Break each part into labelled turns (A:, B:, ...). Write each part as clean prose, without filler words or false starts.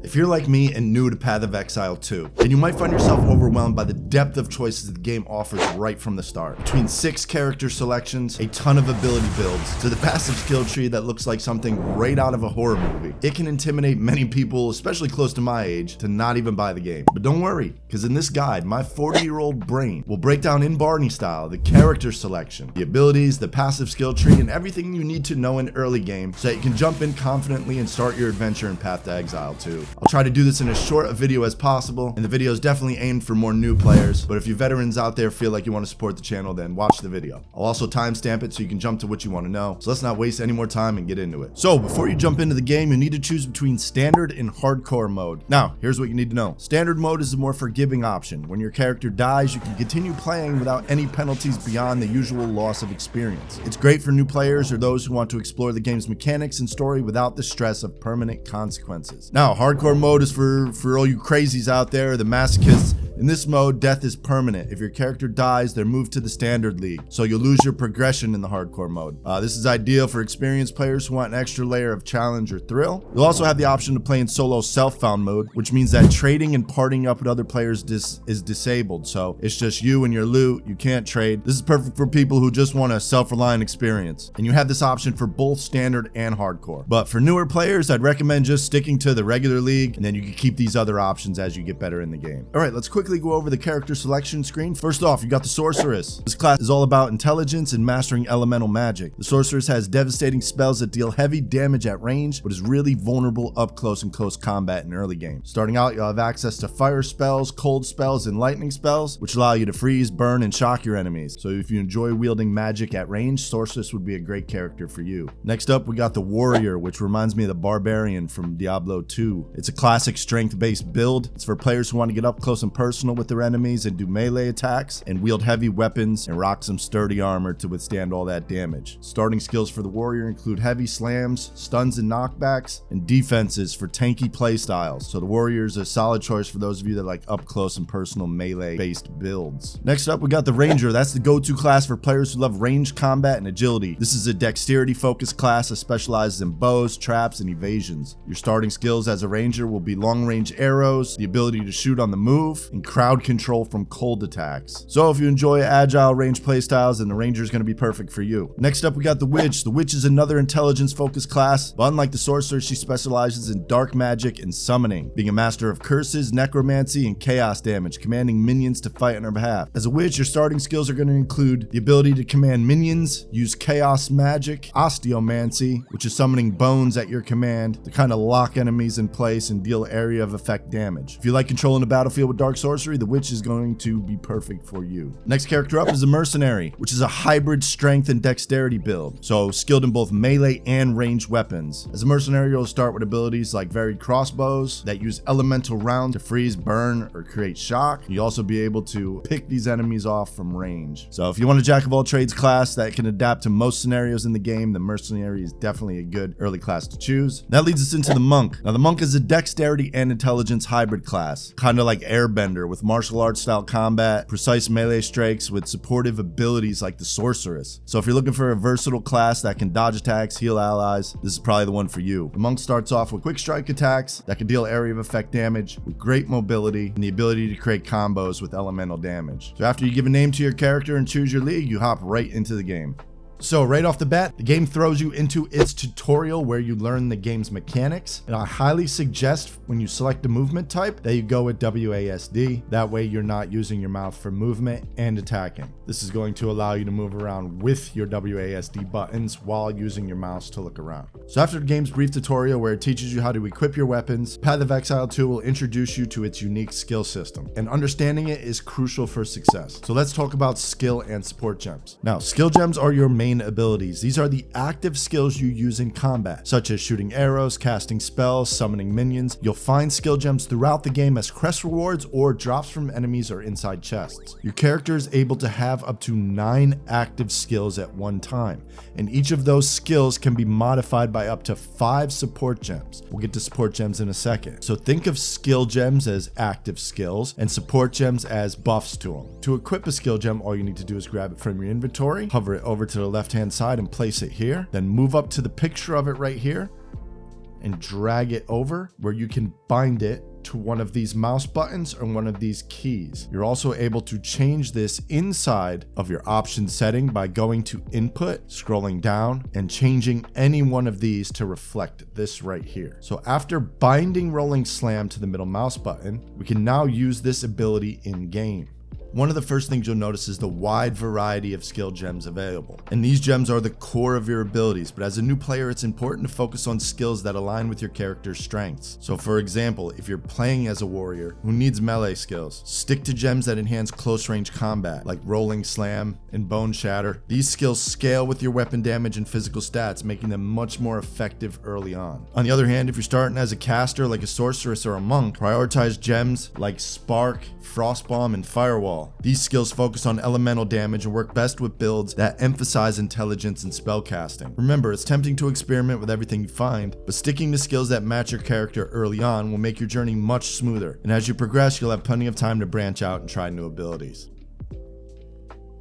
A: If you're like me and new to Path of Exile 2, then you might find yourself overwhelmed by the depth of choices the game offers right from the start. Between 6 character selections, a ton of ability builds, to the passive skill tree that looks like something right out of a horror movie, it can intimidate many people, especially close to my age, to not even buy the game. But don't worry, because in this guide, my 40-year-old brain will break down in Barney style the character selection, the abilities, the passive skill tree, and everything you need to know in early game so that you can jump in confidently and start your adventure in Path to Exile 2. I'll try to do this in as short a video as possible, and the video is definitely aimed for more new players, but if you veterans out there feel like you want to support the channel, then watch the video. I'll also timestamp it so you can jump to what you want to know, so let's not waste any more time and get into it. So before you jump into the game, you need to choose between standard and hardcore mode. Now, here's what you need to know. Standard mode is the more forgiving option. When your character dies, you can continue playing without any penalties beyond the usual loss of experience. It's great for new players or those who want to explore the game's mechanics and story without the stress of permanent consequences. Now, hardcore mode is for all you crazies out there, the masochists. In this mode, death is permanent. If your character dies, they're moved to the standard league, so you'll lose your progression in the hardcore mode. This is ideal for experienced players who want an extra layer of challenge or thrill. You'll also have the option to play in solo self-found mode, which means that trading and partying up with other players is disabled, so it's just you and your loot. You can't trade. This is perfect for people who just want a self-reliant experience, and you have this option for both standard and hardcore. But for newer players, I'd recommend just sticking to the regular league, and then you can keep these other options as you get better in the game. All right, let's quickly go over the character selection screen. First off, you got the Sorceress. This class is all about intelligence and mastering elemental magic. The Sorceress has devastating spells that deal heavy damage at range, but is really vulnerable up close and close combat in early game. Starting out, you'll have access to fire spells, cold spells, and lightning spells, which allow you to freeze, burn, and shock your enemies. So if you enjoy wielding magic at range, Sorceress would be a great character for you. Next up, we got the Warrior, which reminds me of the Barbarian from Diablo 2. It's a classic strength-based build. It's for players who want to get up close and personal with their enemies and do melee attacks and wield heavy weapons and rock some sturdy armor to withstand all that damage. Starting skills for the Warrior include heavy slams, stuns and knockbacks, and defenses for tanky playstyles. So the Warrior is a solid choice for those of you that like up close and personal melee based builds. Next up, we got the Ranger. That's the go-to class for players who love ranged combat and agility. This is a dexterity focused class that specializes in bows, traps, and evasions. Your starting skills as a Ranger will be long range arrows, the ability to shoot on the move, and crowd control from cold attacks. So if you enjoy agile range playstyles, then the Ranger is going to be perfect for you. Next up, we got the Witch. The Witch is another intelligence focused class, but unlike the Sorcerer, she specializes in dark magic and summoning, being a master of curses, necromancy, and chaos damage, commanding minions to fight on her behalf. As a Witch, your starting skills are going to include the ability to command minions, use chaos magic, osteomancy, which is summoning bones at your command to kind of lock enemies in place and deal area of effect damage. If you like controlling the battlefield with dark sorcery, the Witch is going to be perfect for you. Next character up is the Mercenary, which is a hybrid strength and dexterity build, so skilled in both melee and ranged weapons. As a Mercenary, you'll start with abilities like varied crossbows that use elemental rounds to freeze, burn, or create shock. You'll also be able to pick these enemies off from range. So if you want a jack of all trades class that can adapt to most scenarios in the game, the Mercenary is definitely a good early class to choose. That leads us into the Monk. Now the Monk is a dexterity and intelligence hybrid class, kind of like Airbender, with martial arts style combat, precise melee strikes with supportive abilities like the Sorceress. So if you're looking for a versatile class that can dodge attacks, heal allies, this is probably the one for you. The Monk starts off with quick strike attacks that can deal area of effect damage with great mobility and the ability to create combos with elemental damage. So after you give a name to your character and choose your league, you hop right into the game. So right off the bat, the game throws you into its tutorial where you learn the game's mechanics, and I highly suggest when you select a movement type that you go with WASD. That way you're not using your mouth for movement and attacking. This is going to allow you to move around with your WASD buttons while using your mouse to look around. So after the game's brief tutorial where it teaches you how to equip your weapons, Path of Exile 2 will introduce you to its unique skill system, and understanding it is crucial for success. So let's talk about skill and support gems. Now, skill gems are your main abilities. These are the active skills you use in combat, such as shooting arrows, casting spells, summoning minions. You'll find skill gems throughout the game as quest rewards or drops from enemies or inside chests. Your character is able to have up to 9 active skills at one time, and each of those skills can be modified by up to 5 support gems. We'll get to support gems in a second. So think of skill gems as active skills and support gems as buffs to them. To equip a skill gem, all you need to do is grab it from your inventory, hover it over to the left hand side and place it here, then move up to the picture of it right here and drag it over where you can bind it to one of these mouse buttons or one of these keys. You're also able to change this inside of your option setting by going to input, scrolling down, and changing any one of these to reflect this right here. So after binding rolling slam to the middle mouse button, we can now use this ability in game. One of the first things you'll notice is the wide variety of skill gems available. And these gems are the core of your abilities, but as a new player, it's important to focus on skills that align with your character's strengths. So for example, if you're playing as a warrior who needs melee skills, stick to gems that enhance close range combat, like rolling slam and bone shatter. These skills scale with your weapon damage and physical stats, making them much more effective early on. On the other hand, if you're starting as a caster like a sorceress or a monk, prioritize gems like spark, frostbomb, and firewall. These skills focus on elemental damage and work best with builds that emphasize intelligence and spellcasting. Remember, it's tempting to experiment with everything you find, but sticking to skills that match your character early on will make your journey much smoother, and as you progress, you'll have plenty of time to branch out and try new abilities.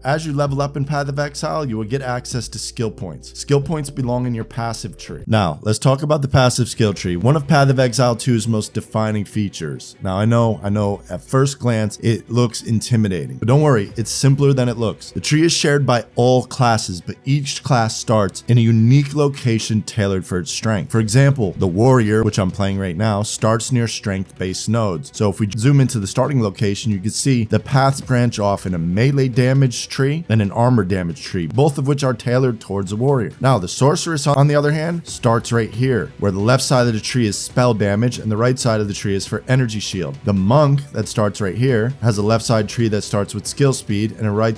A: As you level up in Path of Exile, you will get access to skill points. Skill points belong in your passive tree. Now, let's talk about the passive skill tree, one of Path of Exile 2's most defining features. Now, I know, at first glance, it looks intimidating, but don't worry, it's simpler than it looks. The tree is shared by all classes, but each class starts in a unique location tailored for its strength. For example, the warrior, which I'm playing right now, starts near strength-based nodes. So if we zoom into the starting location, you can see the paths branch off in a melee damage tree and an armor damage tree, both of which are tailored towards a warrior. Now, the sorceress, on the other hand, starts right here, where the left side of the tree is spell damage and the right side of the tree is for energy shield. The monk that starts right here has a left side tree that starts with skill speed and a right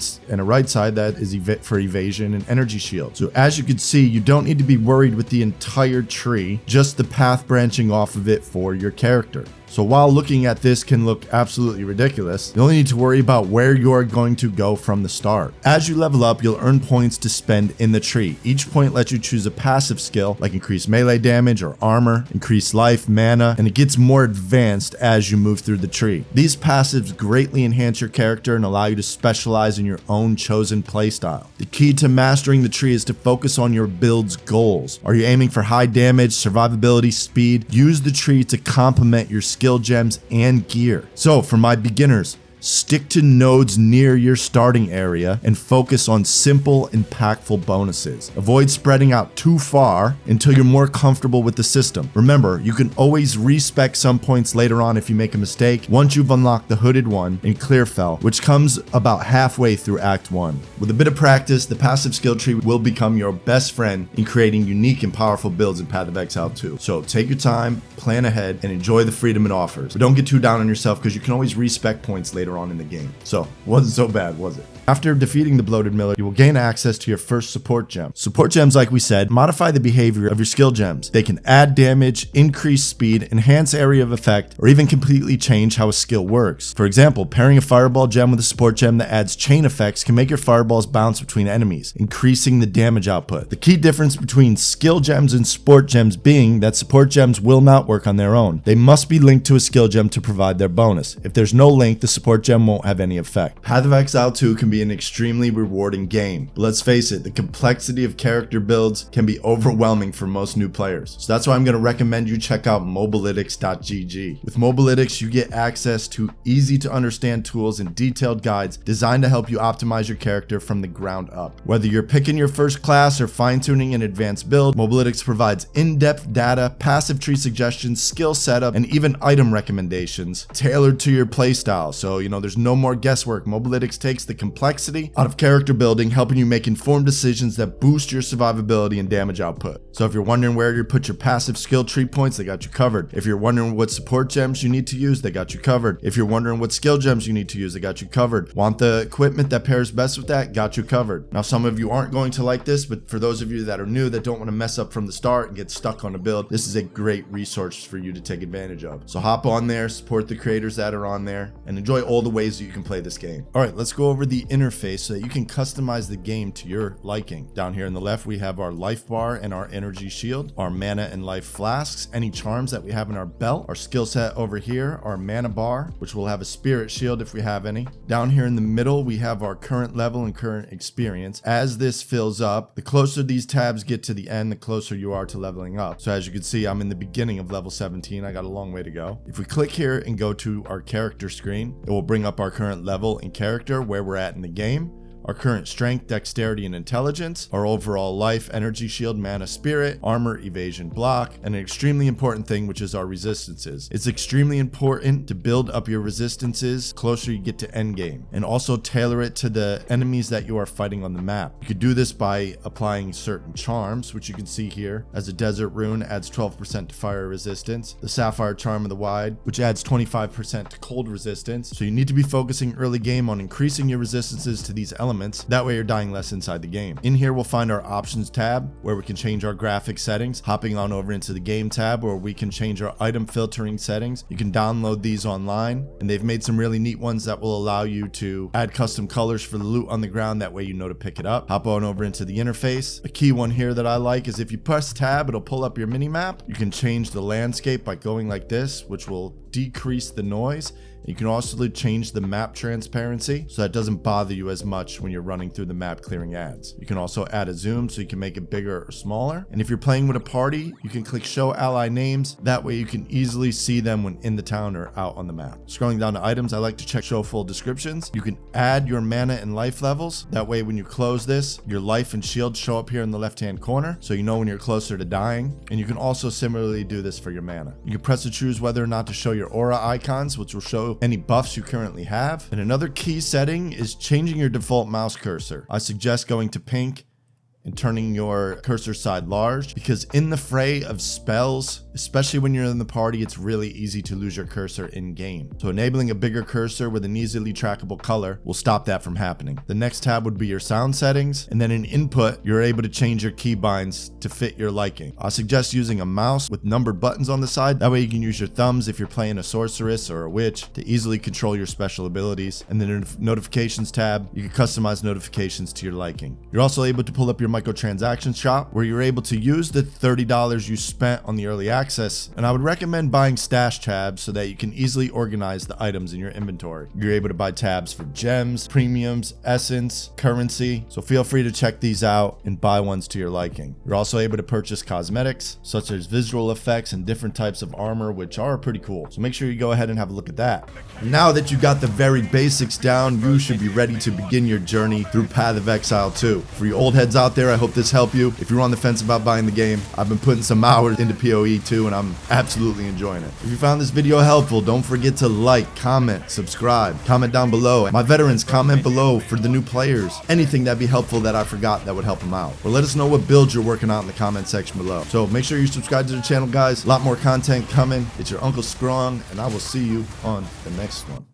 A: side that is for evasion and energy shield. So as you can see, you don't need to be worried with the entire tree, just the path branching off of it for your character. So while looking at this can look absolutely ridiculous, you only need to worry about where you are going to go from the start. As you level up, you'll earn points to spend in the tree. Each point lets you choose a passive skill like increase melee damage or armor, increase life, mana, and it gets more advanced as you move through the tree. These passives greatly enhance your character and allow you to specialize in your own chosen playstyle. The key to mastering the tree is to focus on your build's goals. Are you aiming for high damage, survivability, speed? Use the tree to complement your skill gems and gear. So for my beginners, stick to nodes near your starting area and focus on simple, impactful bonuses. Avoid spreading out too far until you're more comfortable with the system. Remember, you can always respec some points later on if you make a mistake once you've unlocked the Hooded One in Clearfell, which comes about halfway through Act 1. With a bit of practice, the passive skill tree will become your best friend in creating unique and powerful builds in Path of Exile 2. So take your time, plan ahead, and enjoy the freedom it offers. But don't get too down on yourself because you can always respec points later on in the game. So, wasn't so bad, was it? After defeating the Bloated Miller, you will gain access to your first support gem. Support gems, like we said, modify the behavior of your skill gems. They can add damage, increase speed, enhance area of effect, or even completely change how a skill works. For example, pairing a fireball gem with a support gem that adds chain effects can make your fireballs bounce between enemies, increasing the damage output. The key difference between skill gems and support gems being that support gems will not work on their own. They must be linked to a skill gem to provide their bonus. If there's no link, the support gem won't have any effect. Path of Exile 2 can be an extremely rewarding game, but let's face it, the complexity of character builds can be overwhelming for most new players. So that's why I'm going to recommend you check out Mobalytics.gg. With Mobalytics, you get access to easy to understand tools and detailed guides designed to help you optimize your character from the ground up. Whether you're picking your first class or fine-tuning an advanced build, Mobalytics provides in-depth data, passive tree suggestions, skill setup, and even item recommendations tailored to your playstyle. So, there's no more guesswork. Mobalytics takes the complexity out of character building, helping you make informed decisions that boost your survivability and damage output. So if you're wondering where you put your passive skill tree points, they got you covered. If you're wondering what support gems you need to use, they got you covered. If you're wondering what skill gems you need to use, they got you covered. Want the equipment that pairs best with that? Got you covered. Now, some of you aren't going to like this, but for those of you that are new that don't want to mess up from the start and get stuck on a build, this is a great resource for you to take advantage of. So hop on there, support the creators that are on there, and enjoy all all the ways that you can play this game. All right, let's go over the interface so that you can customize the game to your liking. Down here on the left, we have our life bar and our energy shield, our mana and life flasks, any charms that we have in our belt, our skill set over here, our mana bar, which will have a spirit shield if we have any. Down here in the middle, we have our current level and current experience. As this fills up, the closer these tabs get to the end, the closer you are to leveling up. So as you can see, I'm in the beginning of level 17. I got a long way to go. If we click here and go to our character screen, it will bring up our current level and character, where we're at in the game, our current strength, dexterity, and intelligence, our overall life, energy shield, mana, spirit, armor, evasion, block, and an extremely important thing, which is our resistances. It's extremely important to build up your resistances closer you get to endgame, and also tailor it to the enemies that you are fighting on the map. You could do this by applying certain charms, which you can see here, as a desert rune adds 12% to fire resistance, the sapphire charm of the wide, which adds 25% to cold resistance. So you need to be focusing early game on increasing your resistances to these elements. That way you're dying less inside the game. In here we'll find our options tab, where we can change our graphic settings. Hopping on over into the game tab, where we can change our item filtering settings. You can download these online, and they've made some really neat ones that will allow you to add custom colors for the loot on the ground. That way you know to pick it up. Hop on over into the interface. A key one here that I like is if you press tab, it'll pull up your mini map. You can change the landscape by going like this, which will decrease the noise. You can also change the map transparency so that doesn't bother you as much when you're running through the map clearing ads. You can also add a zoom so you can make it bigger or smaller. And if you're playing with a party, you can click show ally names. That way you can easily see them when in the town or out on the map. Scrolling down to items, I like to check show full descriptions. You can add your mana and life levels. That way when you close this, your life and shield show up here in the left hand corner, so you know when you're closer to dying. And you can also similarly do this for your mana. You can press to choose whether or not to show your aura icons, which will show any buffs you currently have. And another key setting is changing your default mouse cursor. I suggest going to pink and turning your cursor side large, because in the fray of spells, especially when you're in the party, it's really easy to lose your cursor in game. So enabling a bigger cursor with an easily trackable color will stop that from happening. The next tab would be your sound settings, and then in input, you're able to change your keybinds to fit your liking. I suggest using a mouse with numbered buttons on the side. That way you can use your thumbs if you're playing a sorceress or a witch to easily control your special abilities. And then in the notifications tab, you can customize notifications to your liking. You're also able to pull up your Microtransactions shop, where you're able to use the $30 you spent on the early access, and I would recommend buying stash tabs so that you can easily organize the items in your inventory. You're able to buy tabs for gems, premiums, essence, currency, so feel free to check these out and buy ones to your liking. You're also able to purchase cosmetics, such as visual effects and different types of armor, which are pretty cool, so make sure you go ahead and have a look at that. Now that you got the very basics down, you should be ready to begin your journey through Path of Exile 2. For you old heads out there, I hope this helped you. If you're on the fence about buying the game, I've been putting some hours into PoE too, and I'm absolutely enjoying it. If you found this video helpful, don't forget to like, comment, subscribe, comment down below. My veterans, comment below for the new players. Anything that'd be helpful that I forgot that would help them out. Or let us know what builds you're working on in the comment section below. So make sure you subscribe to the channel, guys. A lot more content coming. It's your Uncle Skrong, and I will see you on the next one.